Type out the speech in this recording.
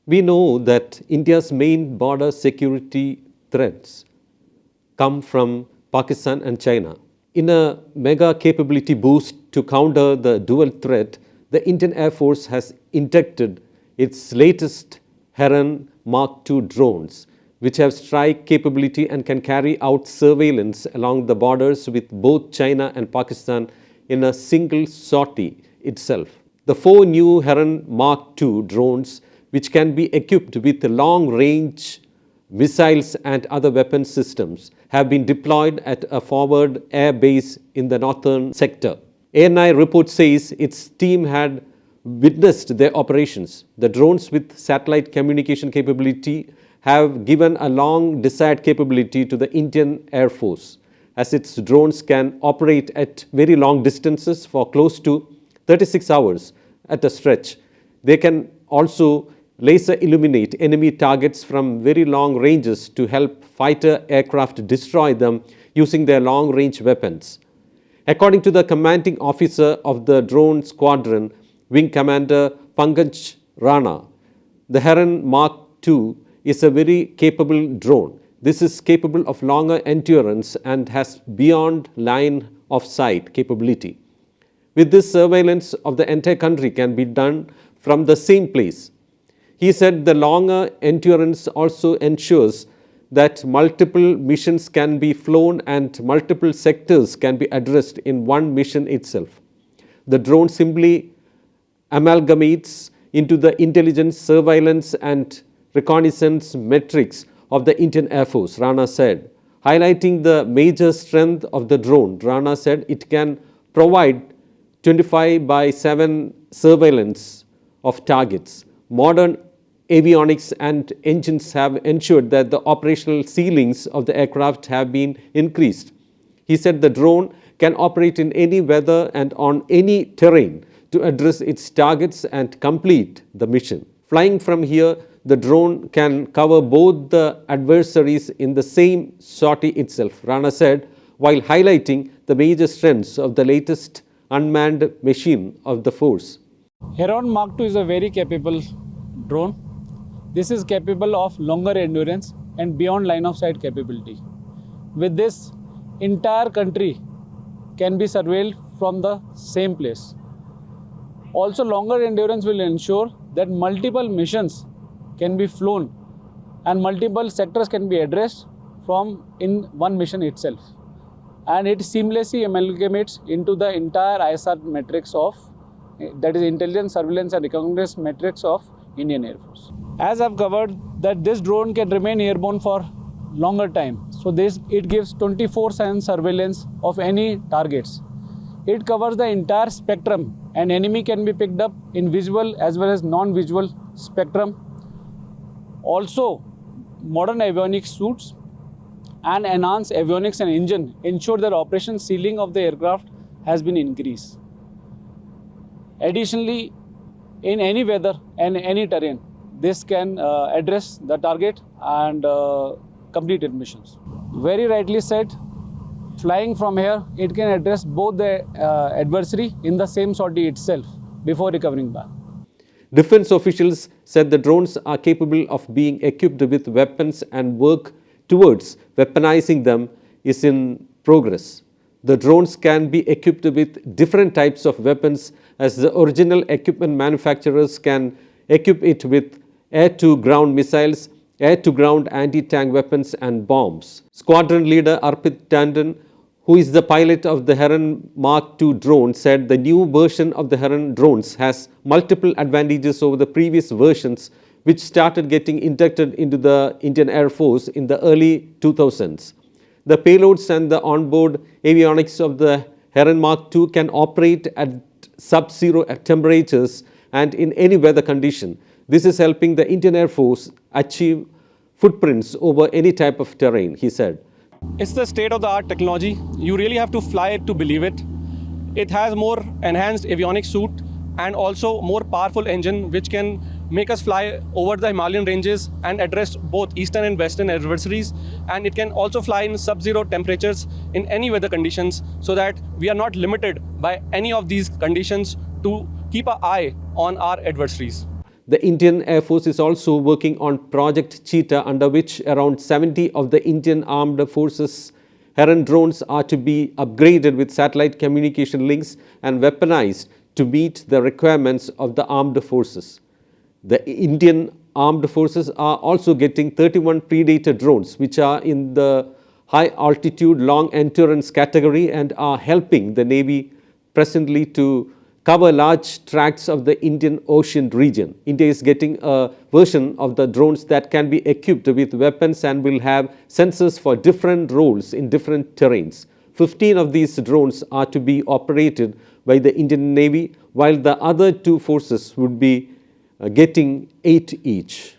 We know that India's main border security threats come from Pakistan and China. In a mega capability boost to counter the dual threat, the Indian Air Force has inducted its latest Heron Mark II drones, which have strike capability and can carry out surveillance along the borders with both China and Pakistan in a single sortie itself. The four new Heron Mark II drones, which can be equipped with long-range missiles and other weapon systems, have been deployed at a forward air base in the northern sector. ANI report says its team had witnessed their operations. The drones with satellite communication capability have given a long desired capability to the Indian Air Force, as its drones can operate at very long distances for close to 36 hours at a stretch. They can also laser illuminate enemy targets from very long ranges to help fighter aircraft destroy them using their long-range weapons. According to the commanding officer of the drone squadron, Wing Commander Pankaj Rana, the Heron Mark II is a very capable drone. This is capable of longer endurance and has beyond line of sight capability. With this, surveillance of the entire country can be done from the same place. He said the longer endurance also ensures that multiple missions can be flown and multiple sectors can be addressed in one mission itself. The drone simply amalgamates into the intelligence, surveillance and reconnaissance metrics of the Indian Air Force, Rana said. Highlighting the major strength of the drone, Rana said it can provide 25/7 surveillance of targets. Modern avionics and engines have ensured that the operational ceilings of the aircraft have been increased. He said the drone can operate in any weather and on any terrain to address its targets and complete the mission. Flying from here, the drone can cover both the adversaries in the same sortie itself, Rana said, while highlighting the major strengths of the latest unmanned machine of the force. Heron Mark II is a very capable drone. This is capable of longer endurance and beyond line of sight capability. With this, entire country can be surveilled from the same place. Also, longer endurance will ensure that multiple missions can be flown and multiple sectors can be addressed from in one mission itself. And it seamlessly amalgamates into the entire ISR metrics of, that is intelligence, surveillance and reconnaissance metrics of Indian Air Force. As I've covered, that this drone can remain airborne for longer time. So it gives 24/7 surveillance of any targets. It covers the entire spectrum and enemy can be picked up in visual as well as non-visual spectrum. Also, modern avionics suits and enhanced avionics and engine ensure that operation ceiling of the aircraft has been increased. Additionally, in any weather and any terrain, this can address the target and complete its missions. Very rightly said, flying from here, it can address both the adversary in the same sortie itself before recovering back. Defense officials said the drones are capable of being equipped with weapons and work towards weaponizing them is in progress. The drones can be equipped with different types of weapons, as the original equipment manufacturers can equip it with air-to-ground missiles, air-to-ground anti-tank weapons and bombs. Squadron leader Arpit Tandon, who is the pilot of the Heron Mark II drone, said the new version of the Heron drones has multiple advantages over the previous versions, which started getting inducted into the Indian Air Force in the early 2000s. The payloads and the onboard avionics of the Heron Mark II can operate at sub-zero temperatures and in any weather condition. This is helping the Indian Air Force achieve footprints over any type of terrain, he said. It's the state-of-the-art technology. You really have to fly it to believe it. It has more enhanced avionics suite and also more powerful engine which can make us fly over the Himalayan ranges and address both eastern and western adversaries. And it can also fly in sub-zero temperatures in any weather conditions, so that we are not limited by any of these conditions to keep an eye on our adversaries. The Indian Air Force is also working on Project Cheetah, under which around 70 of the Indian Armed Forces Heron drones are to be upgraded with satellite communication links and weaponized to meet the requirements of the armed forces. The Indian Armed Forces are also getting 31 Predator drones, which are in the high altitude, long endurance category and are helping the Navy presently to cover large tracts of the Indian Ocean region. India is getting a version of the drones that can be equipped with weapons and will have sensors for different roles in different terrains. 15 of these drones are to be operated by the Indian Navy, while the other two forces would be getting 8 each.